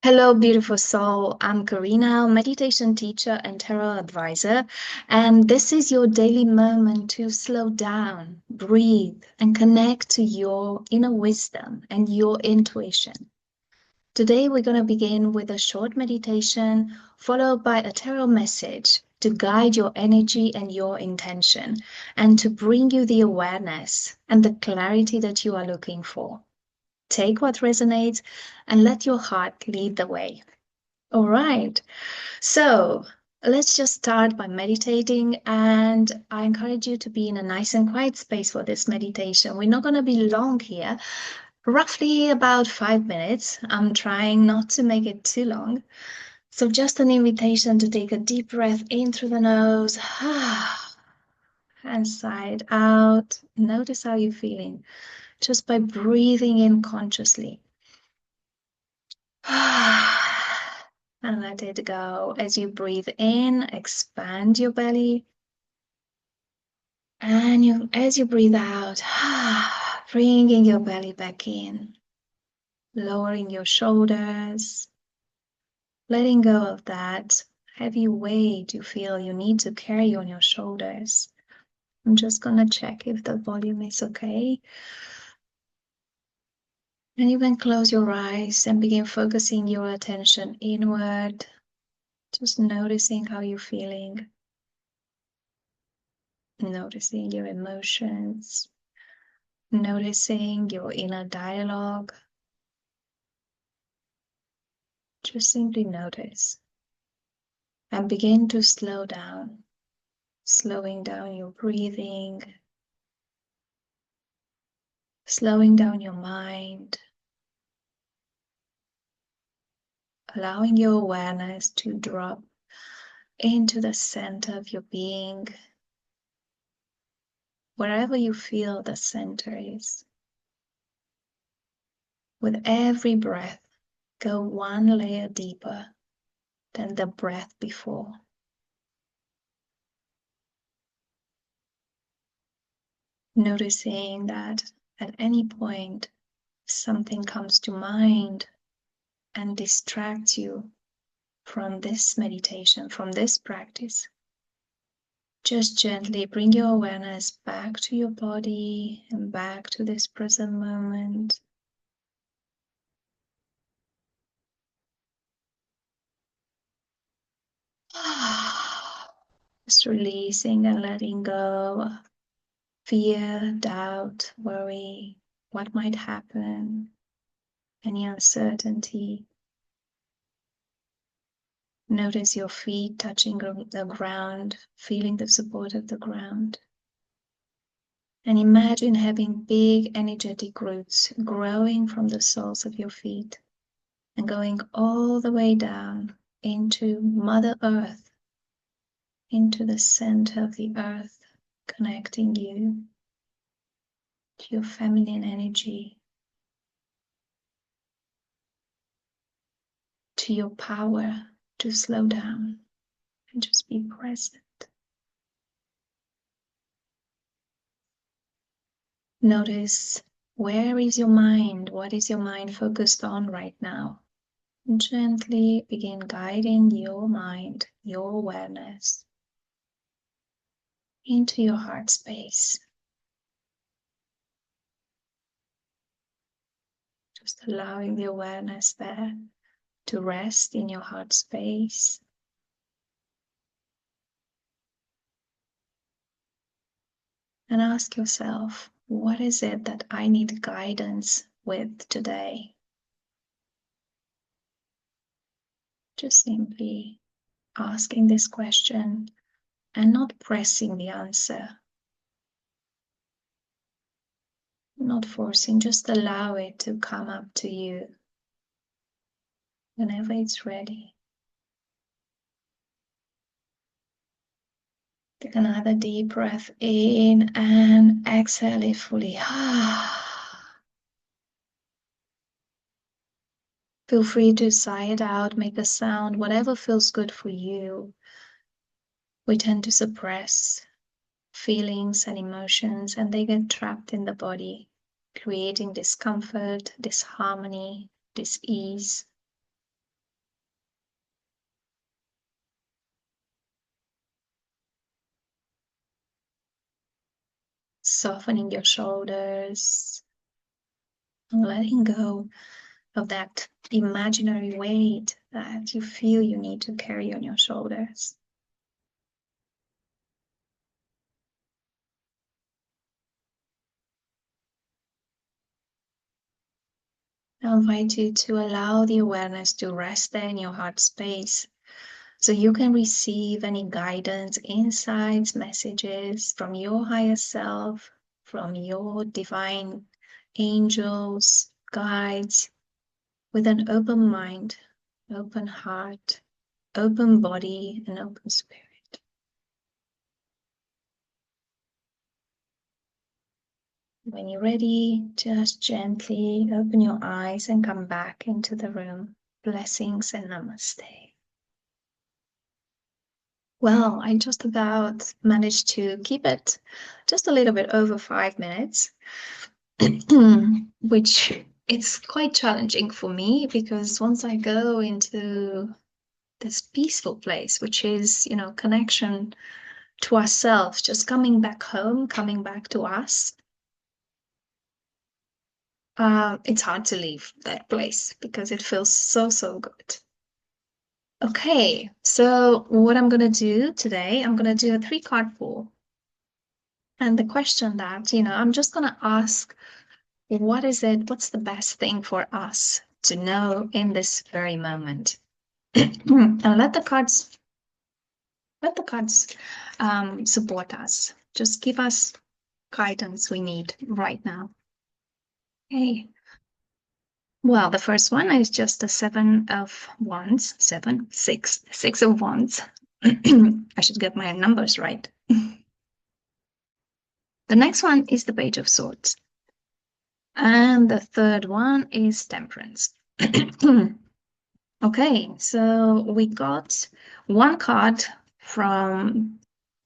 Hello, beautiful soul. I'm Corina, meditation teacher and tarot advisor, and this is your daily moment to slow down, breathe, and connect to your inner wisdom and your intuition. Today, we're going to begin with a short meditation followed by a tarot message to guide your energy and your intention and to bring you the awareness and the clarity that you are looking for. Take what resonates and let your heart lead the way. All right. So let's just start by meditating. And I encourage you to be in a nice and quiet space for this meditation. We're not going to be long here, roughly about 5 minutes. I'm trying not to make it too long. So just an invitation to take a deep breath in through the nose and side out. Notice how you're feeling just by breathing in consciously. And let it go. As you breathe in, expand your belly. And as you breathe out, bringing your belly back in, lowering your shoulders, letting go of that heavy weight you feel you need to carry on your shoulders. I'm just going to check if the volume is okay. And you can close your eyes and begin focusing your attention inward, just noticing how you're feeling. Noticing your emotions, noticing your inner dialogue. Just simply notice and begin to slow down, slowing down your breathing, slowing down your mind, allowing your awareness to drop into the center of your being, wherever you feel the center is. With every breath, go one layer deeper than the breath before. Noticing that at any point something comes to mind and distracts you from this meditation, from this practice, just gently bring your awareness back to your body and back to this present moment. Just releasing and letting go of fear, doubt, worry, what might happen, any uncertainty. Notice your feet touching the ground, feeling the support of the ground. And imagine having big energetic roots growing from the soles of your feet and going all the way down into Mother Earth, into the center of the earth, connecting you to your feminine energy, to your power to slow down and just be present. Notice, where is your mind? What is your mind focused on right now? And gently begin guiding your mind, your awareness into your heart space. Just allowing the awareness there to rest in your heart space. And ask yourself, what is it that I need guidance with today? Just simply asking this question and not pressing the answer, not forcing, just allow it to come up to you whenever it's ready. Take another deep breath in and exhale it fully. Feel free to sigh it out, make a sound, whatever feels good for you. We tend to suppress feelings and emotions, and they get trapped in the body, creating discomfort, disharmony, dis-ease. softening your shoulders, and letting go of that imaginary weight that you feel you need to carry on your shoulders. I invite you to allow the awareness to rest there in your heart space so you can receive any guidance, insights, messages from your higher self, from your divine angels, guides, with an open mind, open heart, open body, and open spirit. When you're ready, just gently open your eyes and come back into the room. Blessings and namaste. Well, I just about managed to keep it just a little bit over 5 minutes, which it's quite challenging for me because once I go into this peaceful place, which is, connection to ourselves, just coming back home, coming back to us, it's hard to leave that place because it feels so, so good. Okay, so what I'm going to do today, I'm going to do a 3-card pull. And the question that, I'm just going to ask, what's the best thing for us to know in this very moment? And let the cards support us. Just give us guidance we need right now. Okay. Well, the first one is just the 7 of Wands, 6 of Wands. I should get my numbers right. The next one is the Page of Swords. And the third one is Temperance. Okay, so we got one card from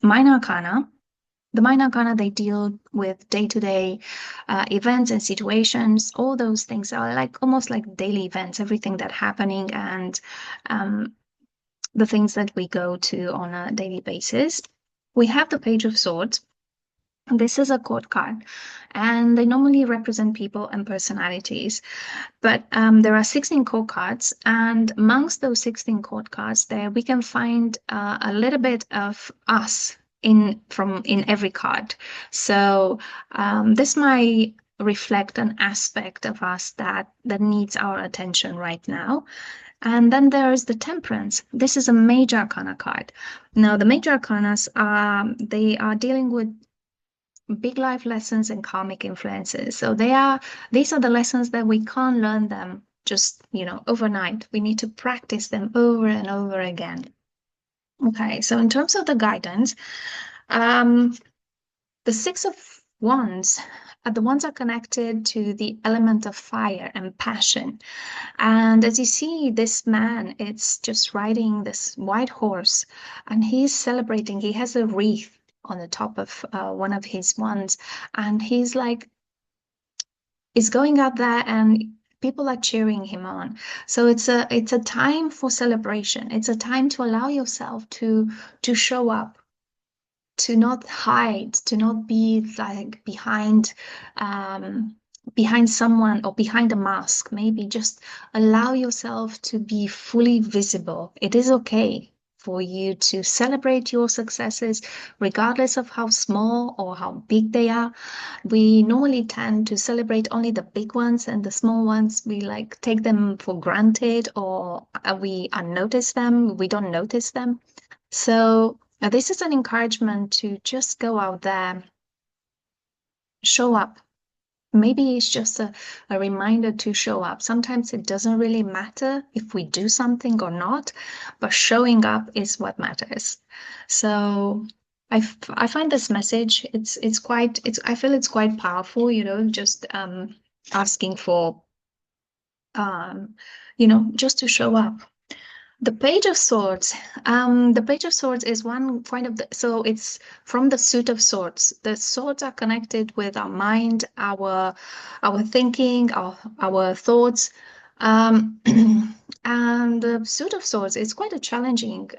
Minor Arcana. The Minor Arcana, they deal with day-to-day events and situations. All those things are almost like daily events, everything that's happening and the things that we go to on a daily basis. We have the Page of Swords. This is a court card, and they normally represent people and personalities. But there are 16 court cards, and amongst those 16 court cards, there we can find a little bit of us in every card. So this might reflect an aspect of us that needs our attention right now. And then there's the Temperance. This is a major arcana card. Now, the major arcanas they are dealing with big life lessons and karmic influences. So these are the lessons that we can't learn them just, overnight. We need to practice them over and over again. Okay, so in terms of the guidance, the 6 of Wands, the ones are connected to the element of fire and passion. And as you see, this man, it's just riding this white horse, and he's celebrating. He has a wreath on the top of one of his wands, and he's going out there, and people are cheering him on. So it's a time for celebration. It's a time to allow yourself to show up, to not hide, to not be like behind someone or behind a mask. Maybe just allow yourself to be fully visible. It is okay for you to celebrate your successes, regardless of how small or how big they are. We normally tend to celebrate only the big ones, and the small ones, we take them for granted, or we unnotice them. We don't notice them. So this is an encouragement to just go out there, show up. Maybe it's just a reminder to show up. Sometimes it doesn't really matter if we do something or not, but showing up is what matters. So I find this message, I feel it's quite powerful, just asking for, just to show up. The Page of Swords. The Page of Swords is one point of so it's from the suit of swords. The swords are connected with our mind, our thinking, our thoughts, Um, and the suit of swords is quite a challenging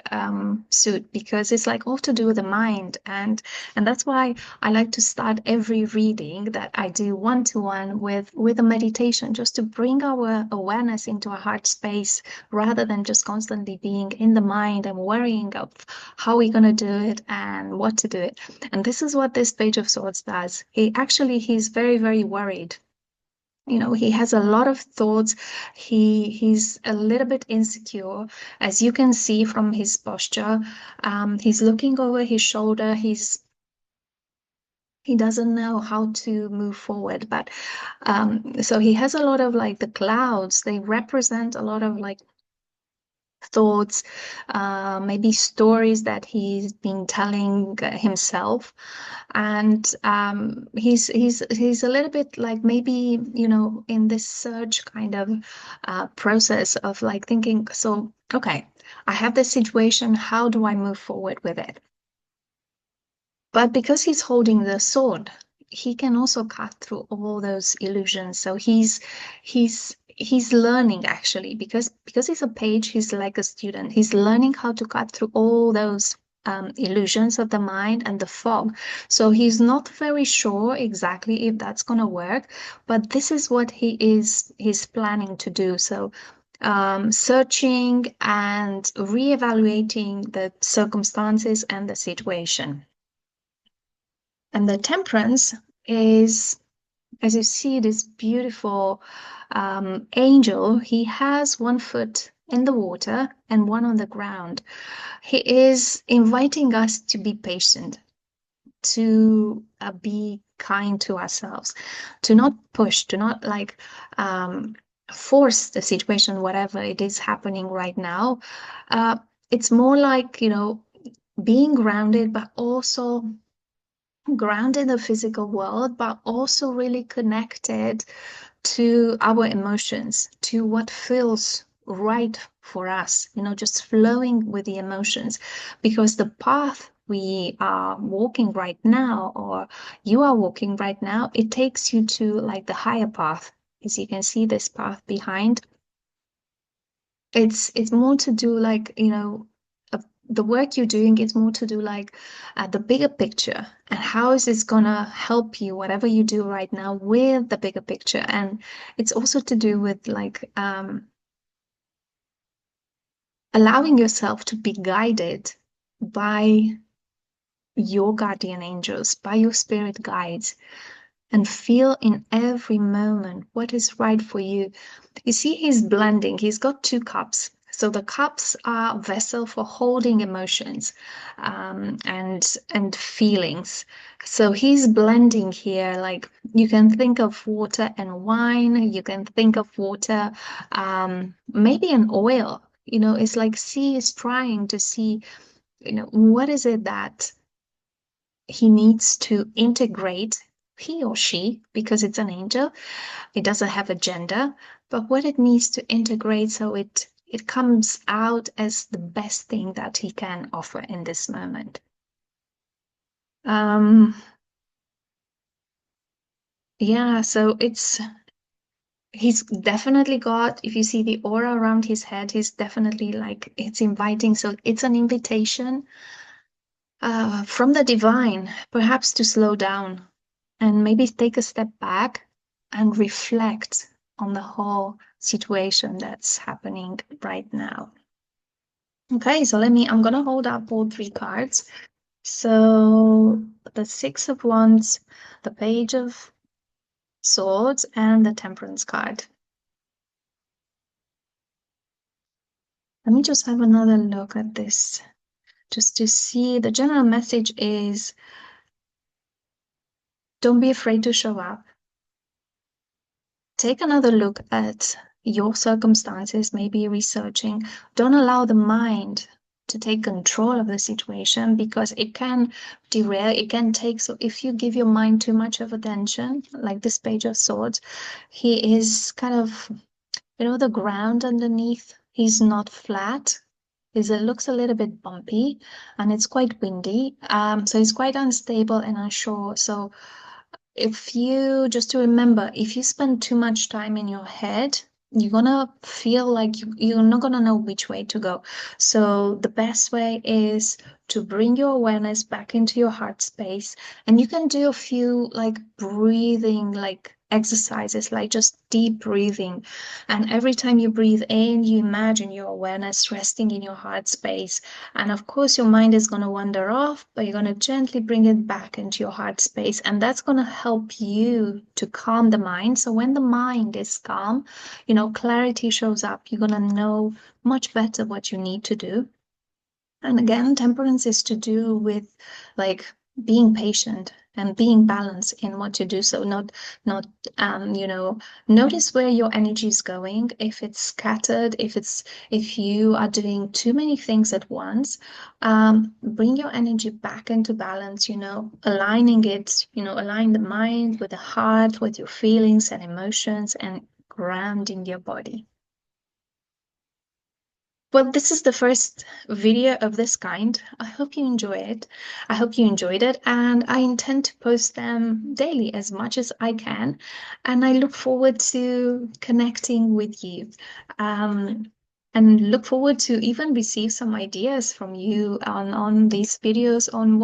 suit because it's like all to do with the mind, and that's why I like to start every reading that I do one-to-one with a meditation, just to bring our awareness into a heart space rather than just constantly being in the mind and worrying of how we're going to do it and what to do it. And this is what this page of swords does. He's very, very worried. He has a lot of thoughts. He's a little bit insecure, as you can see from his posture. He's looking over his shoulder. He doesn't know how to move forward, but so he has a lot of like the clouds. They represent a lot of like thoughts, maybe stories that he's been telling himself, and he's a little bit like maybe in this search kind of process of like thinking, so okay, I have this situation, how do I move forward with it? But because he's holding the sword, he can also cut through all those illusions. So he's learning actually, because he's a page, he's like a student. He's learning how to cut through all those illusions of the mind and the fog. So he's not very sure exactly if that's gonna work, but this is what he's planning to do. So searching and reevaluating the circumstances and the situation. And the temperance is, as you see, this beautiful angel. He has one foot in the water and one on the ground. He is inviting us to be patient, to be kind to ourselves, to not push, to not like force the situation, whatever it is happening right now. It's more like, being grounded, but also grounded in the physical world, but also really connected to our emotions, to what feels right for us, just flowing with the emotions. Because the path we are walking right now, or you are walking right now, it takes you to like the higher path. As you can see, this path behind, it's more to do like the work you're doing is more to do like the bigger picture, and how is this gonna help you whatever you do right now with the bigger picture. And it's also to do with like allowing yourself to be guided by your guardian angels, by your spirit guides, and feel in every moment what is right for you. You see, he's blending. He's got two cups. So the cups are vessel for holding emotions and feelings. So he's blending here. Like you can think of water and wine. You can think of water, maybe an oil. It's like C is trying to see, what is it that he needs to integrate, he or she, because it's an angel, it doesn't have a gender, but what it needs to integrate so it comes out as the best thing that he can offer in this moment. Um, yeah, so he's definitely got, if you see the aura around his head, he's definitely like, it's inviting. So it's an invitation from the divine, perhaps to slow down and maybe take a step back and reflect on the whole situation that's happening right now. Okay, so I'm gonna hold up all three cards. So the Six of Wands, the Page of Swords, and the Temperance card. Let me just have another look at this, just to see the general message is don't be afraid to show up. Take another look at your circumstances, maybe researching. Don't allow the mind to take control of the situation, because it can derail, it can take. So if you give your mind too much of attention, like this Page of Swords, he is kind of, the ground underneath, he's not flat. It looks a little bit bumpy, and it's quite windy. So it's quite unstable and unsure. So if you just to remember, if you spend too much time in your head, you're gonna feel like you're not gonna know which way to go. So the best way is to bring your awareness back into your heart space, and you can do a few like breathing like exercises, like just deep breathing. And every time you breathe in, you imagine your awareness resting in your heart space. And of course, your mind is going to wander off, but you're going to gently bring it back into your heart space. And that's going to help you to calm the mind. So when the mind is calm, clarity shows up. You're going to know much better what you need to do. And again, temperance is to do with like being patient and being balanced in what you do. So not notice where your energy is going. If it's scattered, if you are doing too many things at once, bring your energy back into balance, aligning it, align the mind with the heart, with your feelings and emotions, and grounding your body. Well, this is the first video of this kind. I hope you enjoy it. I hope you enjoyed it, and I intend to post them daily as much as I can. And I look forward to connecting with you. Um, and look forward to even receive some ideas from you on these videos on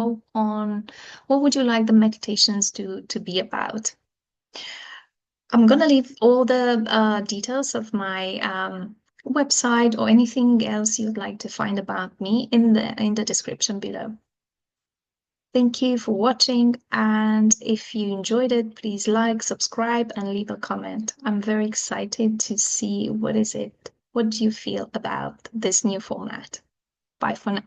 what would you like the meditations to be about. I'm gonna leave all the details of my website or anything else you'd like to find about me in the description below. Thank you for watching, and if you enjoyed it, please like, subscribe, and leave a comment. I'm very excited to see what do you feel about this new format. Bye for now.